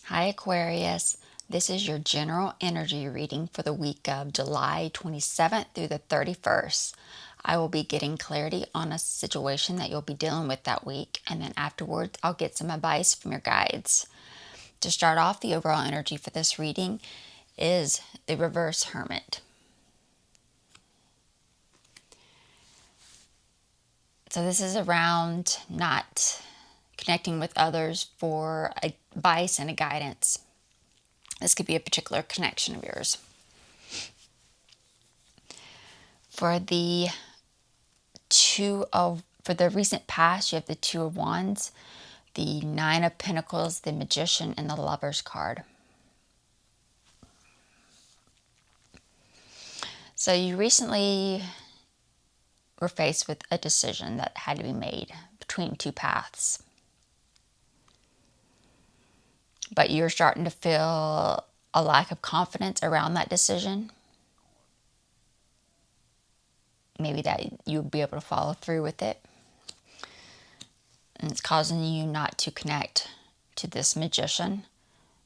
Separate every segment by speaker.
Speaker 1: Hi Aquarius, this is your general energy reading for the week of July 27th through the 31st. I will be getting clarity on a situation that you'll be dealing with that week, and then afterwards I'll get some advice from your guides. To start off, the overall energy for this reading is the Reverse Hermit. So this is around not connecting with others for advice and a guidance. This could be a particular connection of yours. For the for the recent past, you have the Two of Wands, the Nine of Pentacles, the Magician, and the Lover's card. So you recently were faced with a decision that had to be made between two paths. But you're starting to feel a lack of confidence around that decision. Maybe that you'll be able to follow through with it. And it's causing you not to connect to this magician,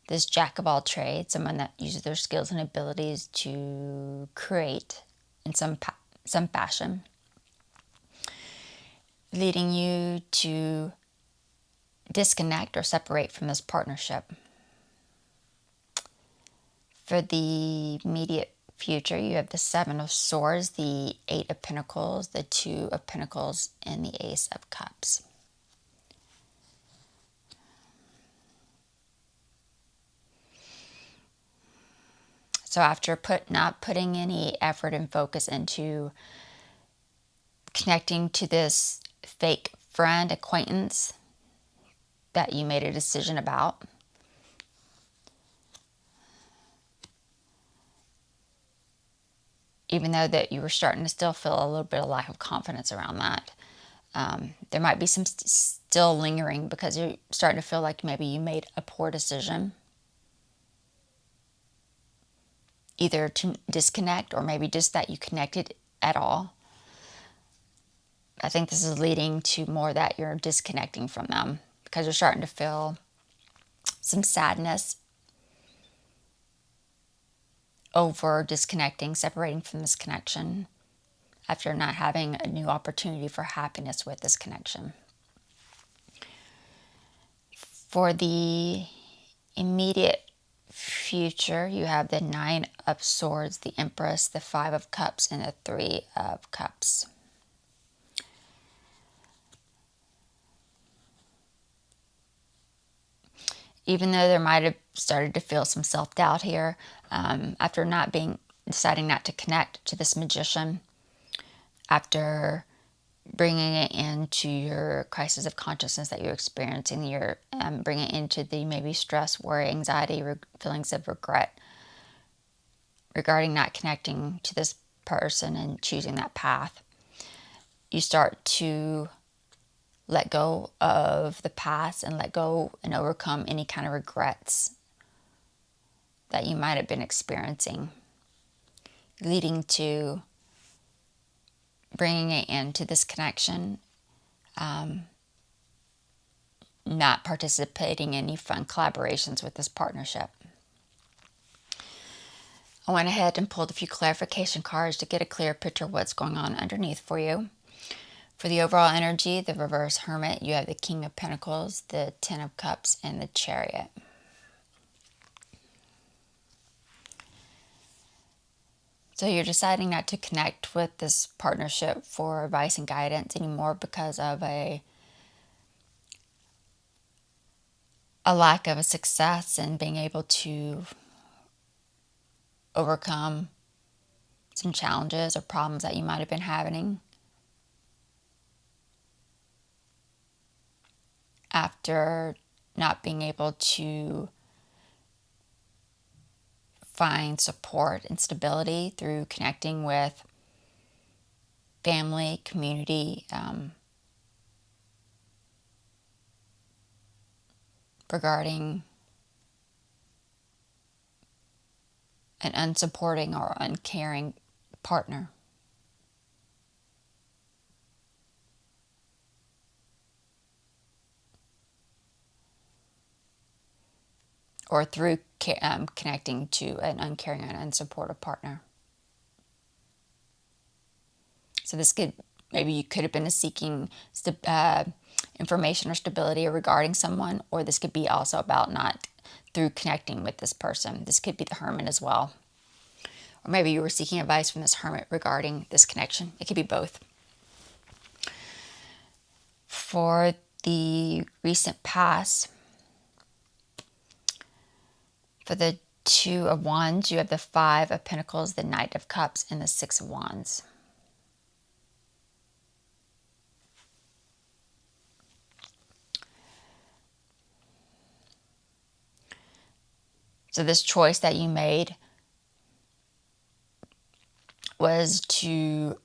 Speaker 1: this jack of all trades, someone that uses their skills and abilities to create in some fashion, leading you to disconnect or separate from this partnership. For the immediate future, you have the Seven of Swords, the Eight of Pentacles, the Two of Pentacles, and the Ace of Cups. So after not putting any effort and focus into connecting to this fake friend, acquaintance that you made a decision about, even though that you were starting to still feel a little bit of lack of confidence around that, there might be some still lingering because you're starting to feel like maybe you made a poor decision, either to disconnect or maybe just that you connected at all. I think this is leading to more that you're disconnecting from them because you're starting to feel some sadness over disconnecting, separating from this connection after not having a new opportunity for happiness with this connection. For the immediate future, you have the Nine of Swords, the Empress, the Five of Cups, and the Three of Cups. Even though there might have started to feel some self-doubt here, after deciding not to connect to this magician, after bringing it into your crisis of consciousness that you're experiencing, you're bringing it into the maybe stress, worry, anxiety, feelings of regret regarding not connecting to this person and choosing that path. You start to let go of the past and let go and overcome any kind of regrets that you might have been experiencing, leading to bringing it into this connection, not participating in any fun collaborations with this partnership. I went ahead and pulled a few clarification cards to get a clear picture of what's going on underneath for you. For the overall energy, the Reverse Hermit, you have the King of Pentacles, the Ten of Cups, and the Chariot. So you're deciding not to connect with this partnership for advice and guidance anymore because of a lack of a success in being able to overcome some challenges or problems that you might have been having after not being able to find support and stability through connecting with family, community, regarding an unsupporting or uncaring partner. or through connecting to an uncaring and unsupportive partner. So this could, maybe you could have been seeking information or stability regarding someone, or this could be also about not through connecting with this person. This could be the Hermit as well. Or maybe you were seeking advice from this Hermit regarding this connection. It could be both. For the recent past, for the Two of Wands, you have the Five of Pentacles, the Knight of Cups, and the Six of Wands. So this choice that you made was to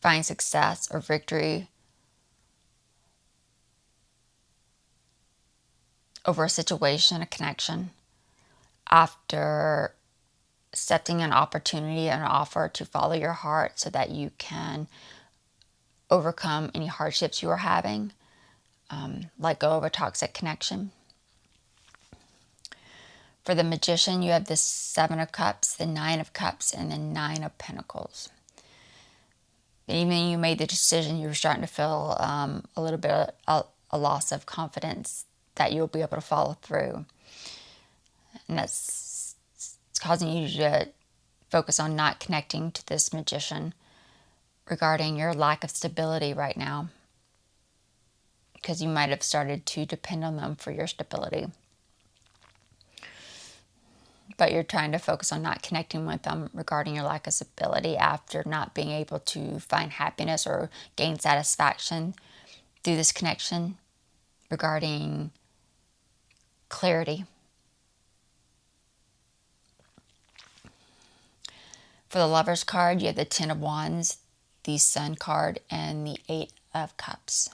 Speaker 1: find success or victory over a situation, a connection, after accepting an opportunity, an offer to follow your heart so that you can overcome any hardships you are having, let go of a toxic connection. For the Magician, you have the Seven of Cups, the Nine of Cups, and the Nine of Pentacles. Even you made the decision, you were starting to feel a little bit of a loss of confidence that you'll be able to follow through. And that's causing you to focus on not connecting to this Magician regarding your lack of stability right now, because you might have started to depend on them for your stability. But you're trying to focus on not connecting with them regarding your lack of stability after not being able to find happiness or gain satisfaction through this connection regarding clarity. For the Lover's card, you have the Ten of Wands, the Sun card, and the Eight of Cups.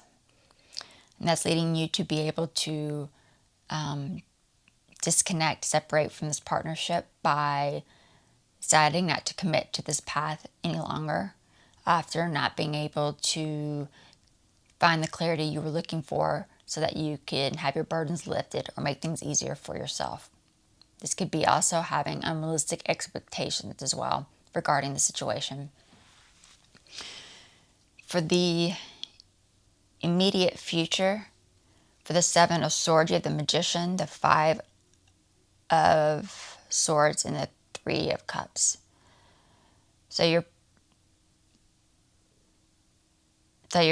Speaker 1: And that's leading you to be able to disconnect, separate from this partnership by deciding not to commit to this path any longer after not being able to find the clarity you were looking for so that you can have your burdens lifted or make things easier for yourself. This could be also having unrealistic expectations as well regarding the situation. For the immediate future, for the Seven of Swords, you have the Magician, the Five of Swords, and the Three of Cups. So you're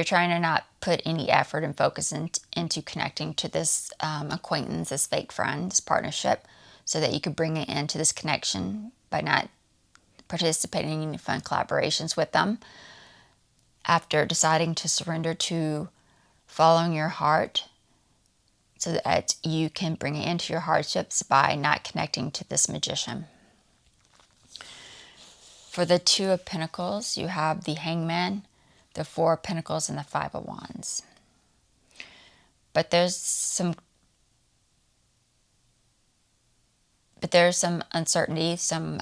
Speaker 1: trying to not put any effort and focus into connecting to this acquaintance, this fake friend, this partnership, so that you could bring it into this connection by not participating in any fun collaborations with them. After deciding to surrender to following your heart so that you can bring it into your hardships by not connecting to this Magician. For the Two of Pentacles, you have the Hangman, the Four of Pentacles, and the Five of Wands. But there's some uncertainty, some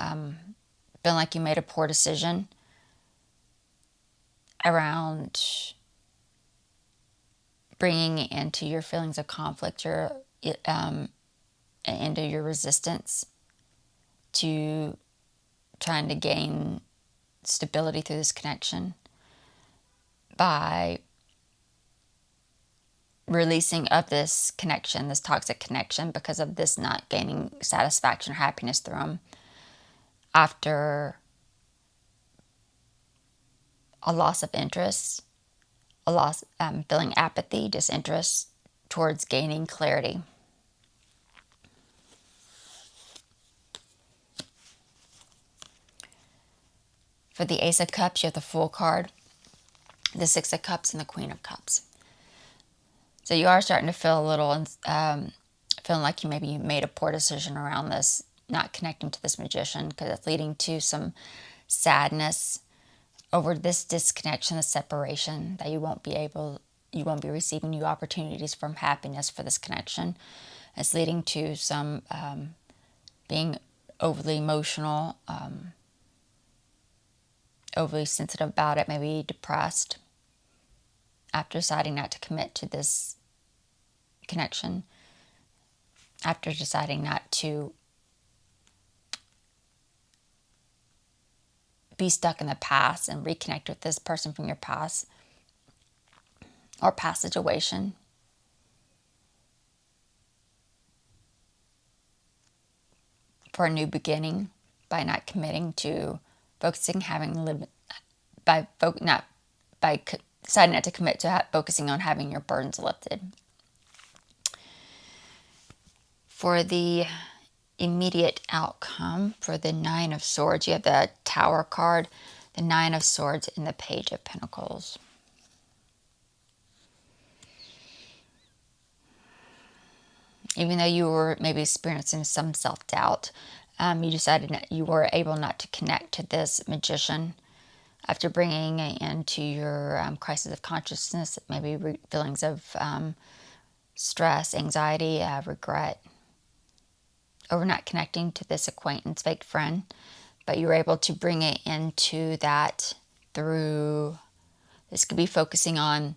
Speaker 1: feeling like you made a poor decision around bringing it into your feelings of conflict, into your resistance to trying to gain stability through this connection by releasing of this connection, this toxic connection, because of this not gaining satisfaction or happiness through them after a loss of interest, a loss, feeling apathy, disinterest towards gaining clarity. For the Ace of Cups, you have the Fool card, the Six of Cups, and the Queen of Cups. So you are starting to feel a little, feeling like you maybe made a poor decision around this, not connecting to this Magician, because it's leading to some sadness over this disconnection, this separation, that you won't be receiving new opportunities from happiness for this connection. It's leading to some being overly emotional, overly sensitive about it, maybe depressed after deciding not to commit to this connection after deciding not to be stuck in the past and reconnect with this person from your past or past situation. For a new beginning, by not committing to focusing, deciding not to commit to focusing on having your burdens lifted. For the immediate outcome, for the Nine of Swords, you have the Tower card, the Nine of Swords, and the Page of Pentacles. Even though you were maybe experiencing some self-doubt, you decided that you were able not to connect to this magician after bringing it into your crisis of consciousness, maybe feelings of stress, anxiety, regret, over not connecting to this acquaintance, fake friend. But you were able to bring it into that through, this could be focusing on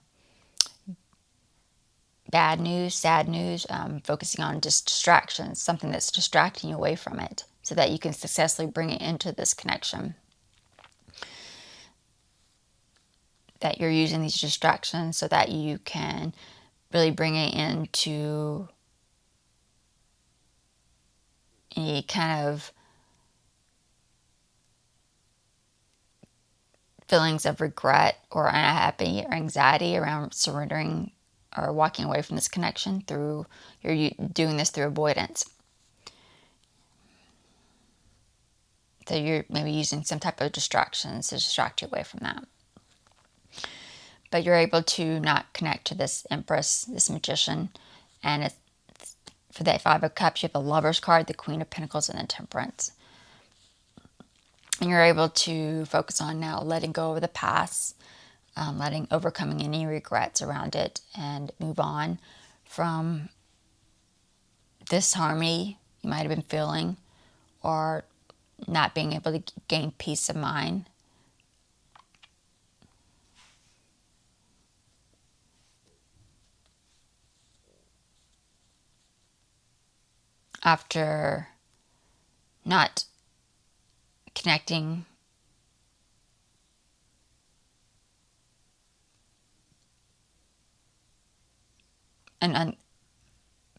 Speaker 1: bad news, sad news, focusing on just distractions, something that's distracting you away from it, so that you can successfully bring it into this connection. That you're using these distractions so that you can really bring it into any kind of feelings of regret or unhappy or anxiety around surrendering or walking away from this connection through, you're doing this through avoidance. So you're maybe using some type of distractions to distract you away from that. But you're able to not connect to this Empress, this magician. And it's, for that Five of Cups, you have the Lover's card, the Queen of Pentacles, and the Temperance. And you're able to focus on now letting go of the past, overcoming any regrets around it, and move on from this harmony you might have been feeling, or not being able to gain peace of mind. After not connecting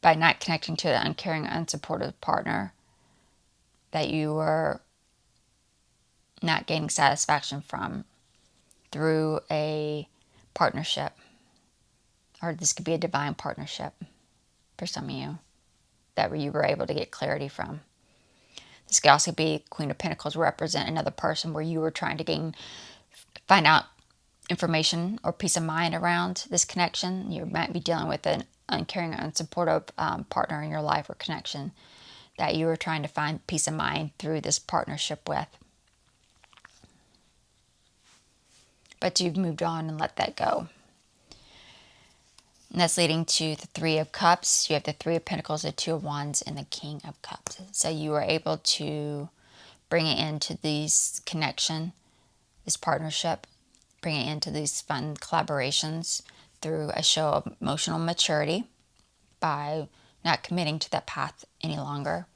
Speaker 1: by not connecting to an uncaring, unsupportive partner, that you were not gaining satisfaction from through a partnership. Or this could be a divine partnership for some of you that you were able to get clarity from. This could also be Queen of Pentacles, represent another person where you were trying to find out information or peace of mind around this connection. You might be dealing with an uncaring or unsupportive partner in your life or connection that you were trying to find peace of mind through this partnership with. But you've moved on and let that go. And that's leading to the Three of Cups. You have the Three of Pentacles, the Two of Wands, and the King of Cups. So you were able to bring it into this connection, this partnership, bring it into these fun collaborations through a show of emotional maturity, by not committing to that path any longer,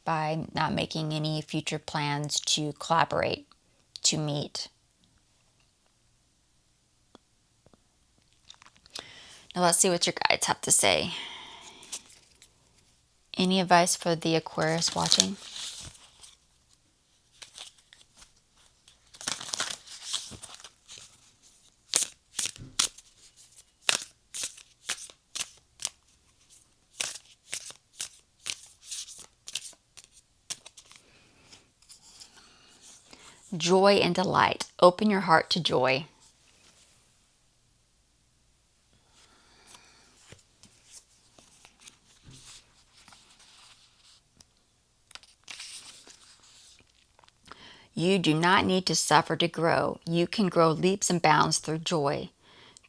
Speaker 1: by not making any future plans to collaborate, to meet. Now let's see what your guides have to say. Any advice for the Aquarius watching? Joy and delight. Open your heart to joy. You do not need to suffer to grow. You can grow leaps and bounds through joy.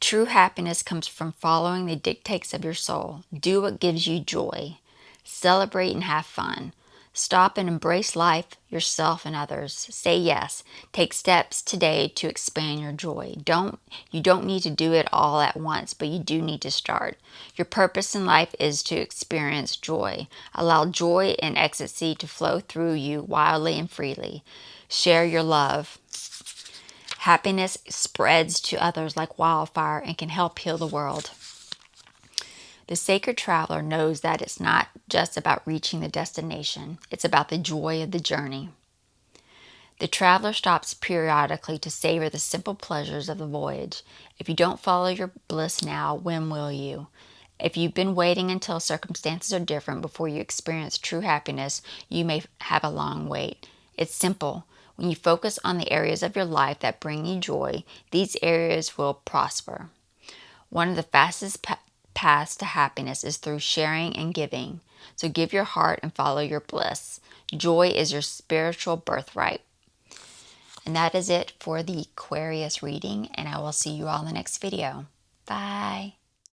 Speaker 1: True happiness comes from following the dictates of your soul. Do what gives you joy. Celebrate and have fun. Stop and embrace life, yourself, and others. Say yes. Take steps today to expand your joy. You don't need to do it all at once, but you do need to start. Your purpose in life is to experience joy. Allow joy and ecstasy to flow through you wildly and freely. Share your love. Happiness spreads to others like wildfire and can help heal the world. The sacred traveler knows that it's not just about reaching the destination, it's about the joy of the journey. The traveler stops periodically to savor the simple pleasures of the voyage. If you don't follow your bliss now, when will you? If you've been waiting until circumstances are different before you experience true happiness, you may have a long wait. It's simple. When you focus on the areas of your life that bring you joy, these areas will prosper. One of the fastest paths to happiness is through sharing and giving. So give your heart and follow your bliss. Joy is your spiritual birthright. And that is it for the Aquarius reading, and I will see you all in the next video. Bye.